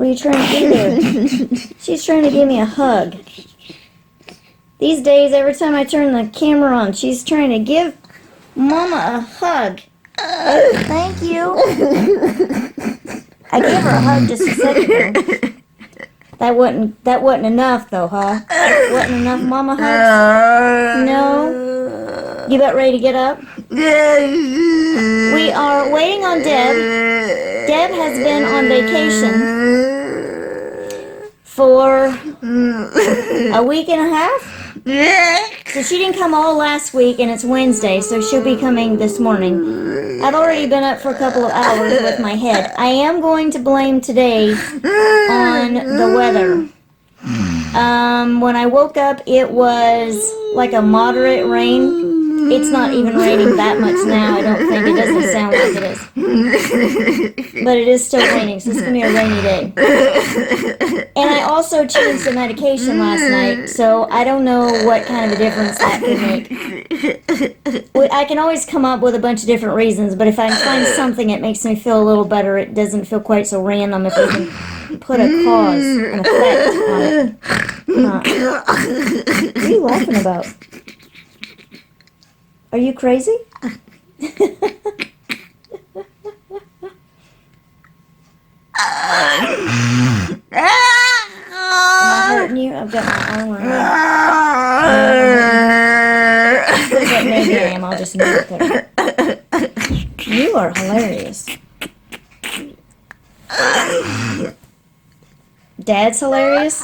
What are you trying to do there? She's trying to give me a hug. These days, every time I turn the camera on, she's trying to give Mama a hug. Thank you. I gave her a hug just a second ago. That wasn't enough though, huh? Wasn't enough Mama hugs? No? You about ready to get up? We are waiting on Deb. Deb has been on vacation for a week and a half. So she didn't come all last week, and it's Wednesday, so she'll be coming this morning. I've already been up for a couple of hours with my head. I am going to blame today on the weather. When I woke up, it was like a moderate rain. It's not even raining that much now, I don't think. It doesn't sound like it is. But it is still raining, so it's going to be a rainy day. And I also changed the medication last night, so I don't know what kind of a difference that could make. I can always come up with a bunch of different reasons, but if I find something that makes me feel a little better, it doesn't feel quite so random if we can put a cause, an effect on it. What are you laughing about? Are you crazy? Am I hurting you? I've got my arm around. Maybe I am. I'll just move it there. You are hilarious. Dad's hilarious?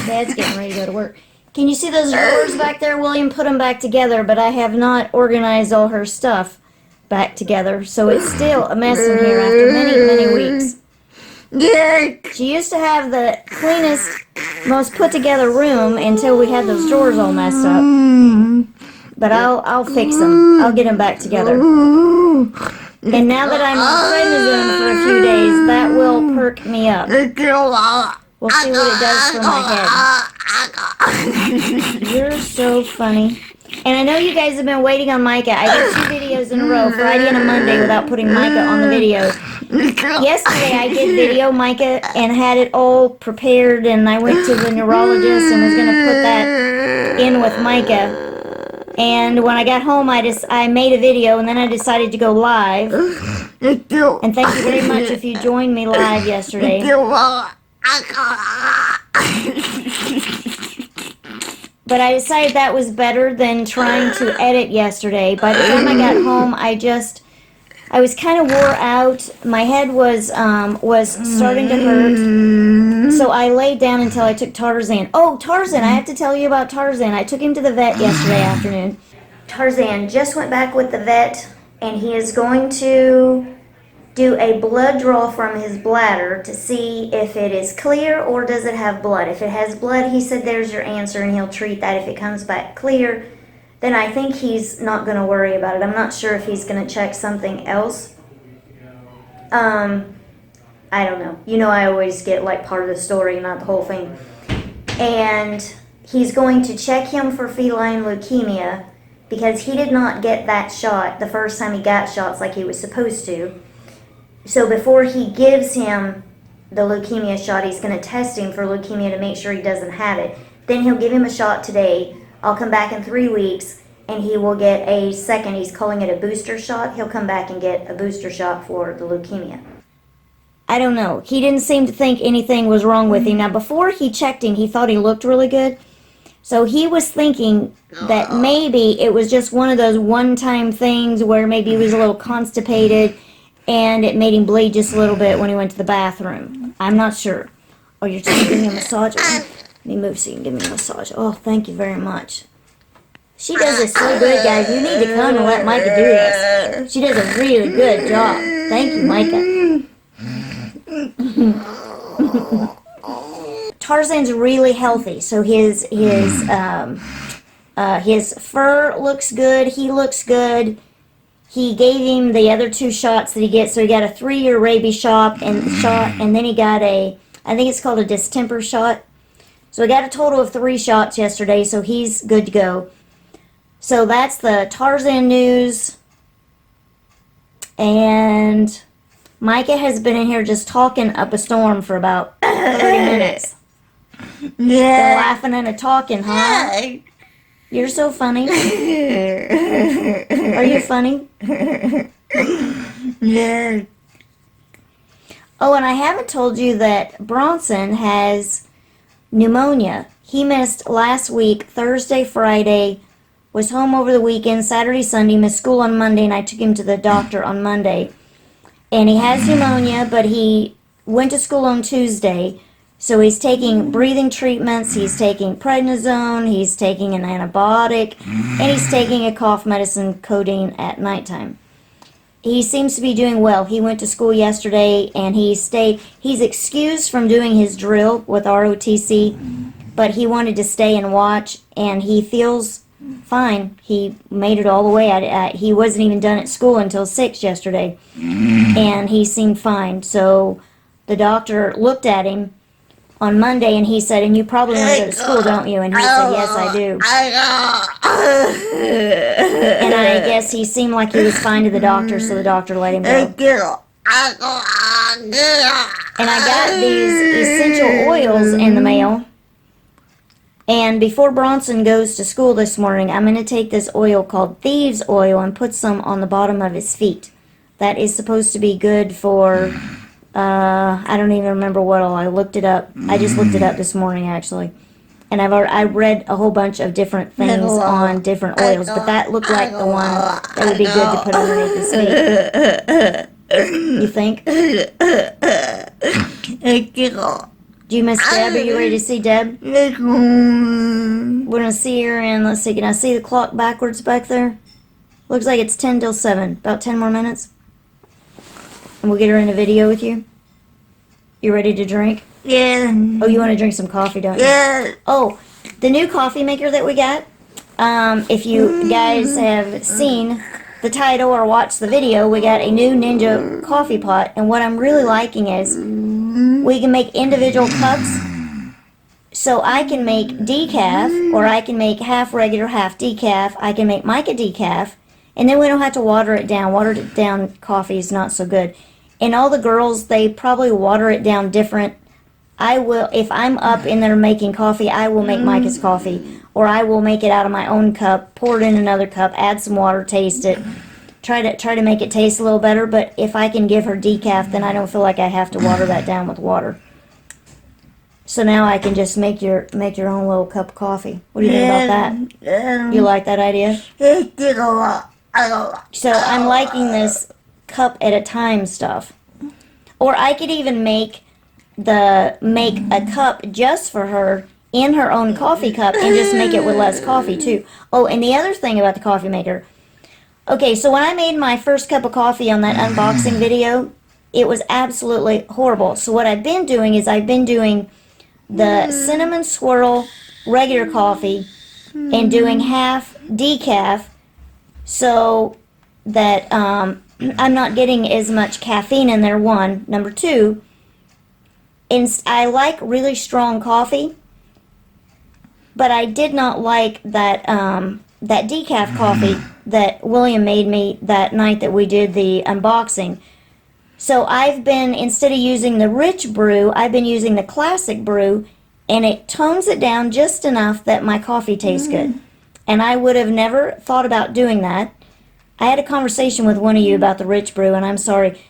Dad's getting ready to go to work. Can you see those drawers back there? William put them back together, but I have not organized all her stuff back together, so it's still a mess in here after many, many weeks. She used to have the cleanest, most put-together room until we had those drawers all messed up. But I'll fix them. I'll get them back together. And now that I'm on prednisone for a few days, that will perk me up. We'll see what it does for my head. You're so funny. And I know you guys have been waiting on Micah. I did 2 videos in a row, Friday and a Monday, without putting Micah on the video. Yesterday I did video Micah and had it all prepared, and I went to the neurologist and was going to put that in with Micah. And when I got home, I made a video, and then I decided to go live. And thank you very much if you joined me live yesterday. But I decided that was better than trying to edit yesterday. By the time I got home, I was kind of wore out. My head was starting to hurt. So I laid down until I took Tarzan. Oh, Tarzan, I have to tell you about Tarzan. I took him to the vet yesterday afternoon. Tarzan just went back with the vet, and he is going to do a blood draw from his bladder to see if it is clear or does it have blood. If it has blood, he said there's your answer, and he'll treat that. If it comes back clear, then I think he's not going to worry about it. I'm not sure if he's going to check something else. I don't know. You know, I always get like part of the story, not the whole thing. And he's going to check him for feline leukemia because he did not get that shot the first time he got shots like he was supposed to. So before he gives him the leukemia shot, he's going to test him for leukemia to make sure he doesn't have it. Then he'll give him a shot today. I'll come back in 3 weeks, and he will get a second, he's calling it a booster shot. He'll come back and get a booster shot for the leukemia. I don't know. He didn't seem to think anything was wrong with him. Now, before he checked him, he thought he looked really good. So he was thinking that maybe it was just one of those one-time things where maybe he was a little constipated, and it made him bleed just a little bit when he went to the bathroom. I'm not sure. Oh, you're just giving me a massage? Let me move so you can give me a massage. Oh, thank you very much. She does this so good, guys. You need to come and let Micah do this. She does a really good job. Thank you, Micah. Tarzan's really healthy, so his fur looks good. He looks good. He gave him the other 2 shots that he gets. So he got a 3-year rabies shot, and then he got I think it's called a distemper shot. So he got a total of 3 shots yesterday, so he's good to go. So that's the Tarzan news. And Micah has been in here just talking up a storm for about 30 minutes. Been laughing and talking, huh? You're so funny. Are you funny? Yeah. Oh, and I haven't told you that Bronson has pneumonia. He missed last week, Thursday, Friday, was home over the weekend, Saturday, Sunday, missed school on Monday, and I took him to the doctor on Monday. And he has pneumonia, but he went to school on Tuesday. So he's taking breathing treatments, he's taking prednisone, he's taking an antibiotic, and he's taking a cough medicine, codeine, at nighttime. He seems to be doing well. He went to school yesterday, and he's excused from doing his drill with ROTC, but he wanted to stay and watch, and he feels fine. He made it all the way. He wasn't even done at school until 6 yesterday, and he seemed fine. So the doctor looked at him on Monday, and he said, and you probably want to go to school, don't you? And he said, yes, I do. And I guess he seemed like he was fine to the doctor, so the doctor let him go. And I got these essential oils in the mail. And before Bronson goes to school this morning, I'm going to take this oil called Thieves Oil and put some on the bottom of his feet. That is supposed to be good for... I don't even remember what all. I looked it up. I just looked it up this morning, actually. And I read a whole bunch of different things on different oils, but that looked like the one that would be good to put underneath his feet. You think? Do you miss Deb? Are you ready to see Deb? We're going to see her, and let's see. Can I see the clock backwards back there? Looks like it's 10 till 7. About 10 more minutes. And we'll get her in a video with you. You ready to drink? Yeah. Oh, you want to drink some coffee, don't you? Yeah. Oh, the new coffee maker that we got. If you guys have seen the title or watched the video, we got a new Ninja coffee pot. And what I'm really liking is we can make individual cups. So I can make decaf, or I can make half regular, half decaf. I can make Micah decaf. And then we don't have to water it down. Watered it down coffee is not so good. And all the girls, they probably water it down different. I will, if I'm up in there making coffee, I will make Micah's coffee. Or I will make it out of my own cup, pour it in another cup, add some water, taste it. Try to make it taste a little better. But if I can give her decaf, then I don't feel like I have to water that down with water. So now I can just make your own little cup of coffee. What do you think about that? You like that idea? So I'm liking this cup at a time stuff. Or I could even make a cup just for her in her own coffee cup and just make it with less coffee too. Oh, and the other thing about the coffee maker. Okay, so when I made my first cup of coffee on that unboxing video, it was absolutely horrible. So what I've been doing is I've been doing the cinnamon swirl regular coffee and doing half decaf, so that I'm not getting as much caffeine in there, one. Number two, I like really strong coffee, but I did not like that decaf coffee that William made me that night that we did the unboxing. So I've been, instead of using the rich brew, I've been using the classic brew, and it tones it down just enough that my coffee tastes good. And I would have never thought about doing that. I had a conversation with one of you about the rich brew, and I'm sorry.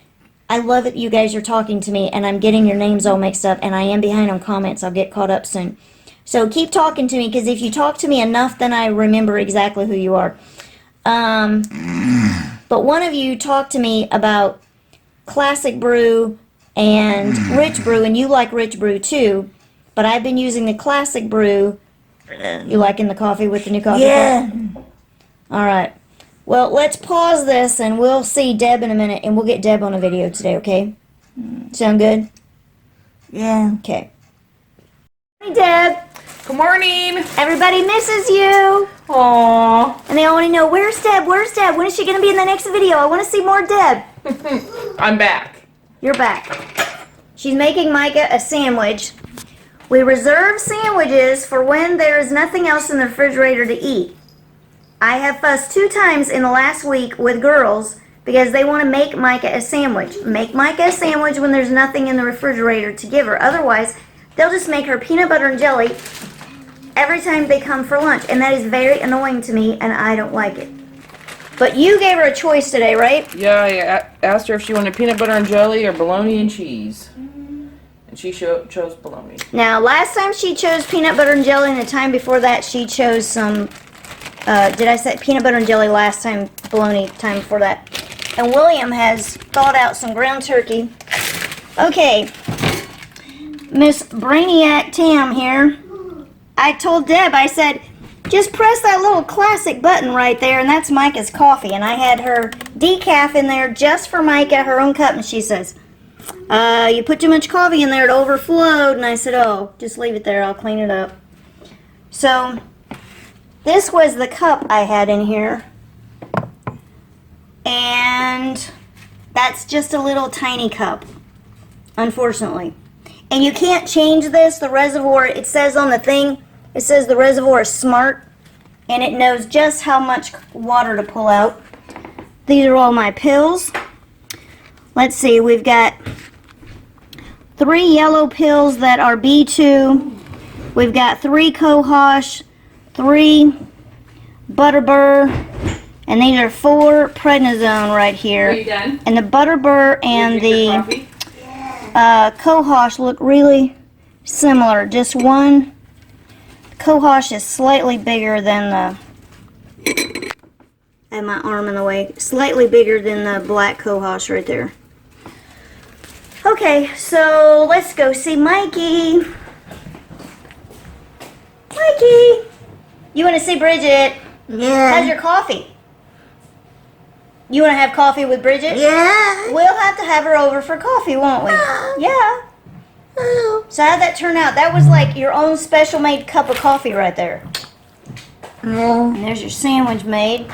I love it you guys are talking to me, and I'm getting your names all mixed up, and I am behind on comments. I'll get caught up soon. So keep talking to me, because if you talk to me enough, then I remember exactly who you are. But one of you talked to me about classic brew and rich brew, and you like rich brew too, but I've been using the classic brew. You liking the coffee with the new coffee pot? All right. Well, let's pause this, and we'll see Deb in a minute, and we'll get Deb on a video today, okay? Sound good? Yeah. Okay. Hey, Deb. Good morning. Everybody misses you. Aww. And they all want to know, where's Deb? Where's Deb? When is she going to be in the next video? I want to see more Deb. I'm back. You're back. She's making Micah a sandwich. We reserve sandwiches for when there is nothing else in the refrigerator to eat. I have fussed 2 times in the last week with girls because they want to make Micah a sandwich. Make Micah a sandwich when there's nothing in the refrigerator to give her. Otherwise, they'll just make her peanut butter and jelly every time they come for lunch. And that is very annoying to me, and I don't like it. But you gave her a choice today, right? Yeah, I asked her if she wanted peanut butter and jelly or bologna and cheese. And she chose bologna. Now, last time she chose peanut butter and jelly, and the time before that she chose some, did I say peanut butter and jelly last time, bologna time before that. And William has thawed out some ground turkey. Okay, Miss Brainiac Tam here. I told Deb, I said, just press that little classic button right there, and that's Micah's coffee. And I had her decaf in there just for Micah, her own cup, and she says, you put too much coffee in there, it overflowed. And I said, oh, just leave it there, I'll clean it up. So, this was the cup I had in here. And that's just a little tiny cup, unfortunately. And you can't change this, the reservoir, it says on the thing, it says the reservoir is smart, and it knows just how much water to pull out. These are all my pills. Let's see, we've got 3 yellow pills that are B2. We've got 3 Cohosh, 3 Butterbur, and these are 4 prednisone right here. Are you done? And the Butterbur and Did you the Cohosh look really similar. Just one. Cohosh is slightly bigger than the. I have my arm in the way. Slightly bigger than the black Cohosh right there. Okay, so let's go see Mikey. Mikey, you want to see Bridget? Yeah. How's your coffee? You want to have coffee with Bridget? Yeah. We'll have to have her over for coffee, won't we? Yeah. So how'd that turn out? That was like your own special made cup of coffee right there. Yeah. And there's your sandwich made.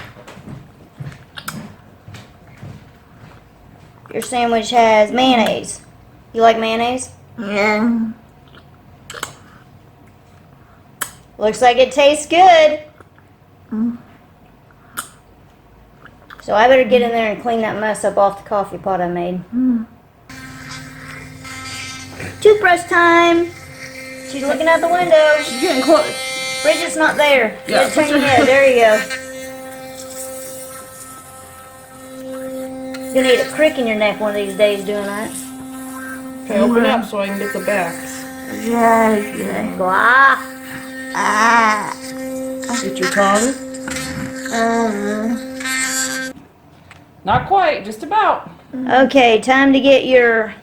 Your sandwich has mayonnaise. You like mayonnaise? Yeah. Looks like it tastes good. So I better get in there and clean that mess up off the coffee pot I made. Toothbrush time. She's looking out the window. She's getting close. Bridget's not there. You Yeah, gotta turn put your your- head. There you go. You're gonna need a crick in your neck one of these days doing that. Okay, open up so I can get the backs. Yeah. Yeah. Go, ah. Ah. Get your tongue. Not quite, just about. Okay, time to get your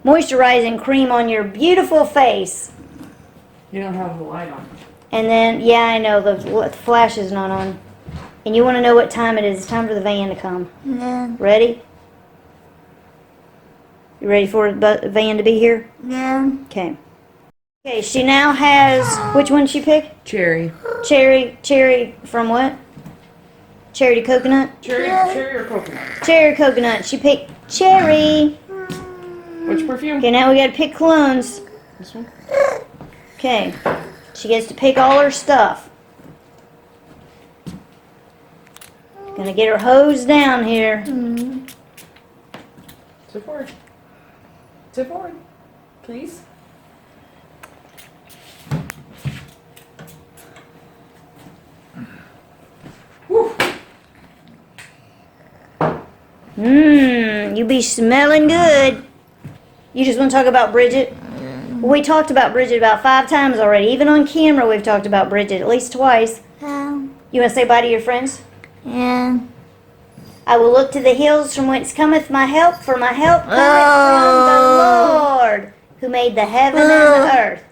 moisturizing cream on your beautiful face. You don't have the light on. And then, yeah, I know, the flash is not on. And you want to know what time it is. It's time for the van to come. Yeah. Ready? You ready for the van to be here? Yeah. Okay. Okay, she now has, which one did she pick? Cherry. Cherry from what? Cherry to coconut? Cherry or coconut? Cherry or coconut. She picked cherry. Which perfume? Okay, now we gotta pick colognes. This one? Okay. She gets to pick all her stuff. Gonna get her hose down here. Step forward. Step forward. Please. Whew. You be smelling good. You just want to talk about Bridget? We talked about Bridget about 5 times already. Even on camera, we've talked about Bridget at least twice. You want to say bye to your friends? Yeah. I will look to the hills from whence cometh my help, for my help cometh from the Lord, who made the heaven and the earth.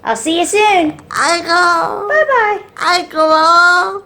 I'll see you soon. I go. Bye-bye. I go.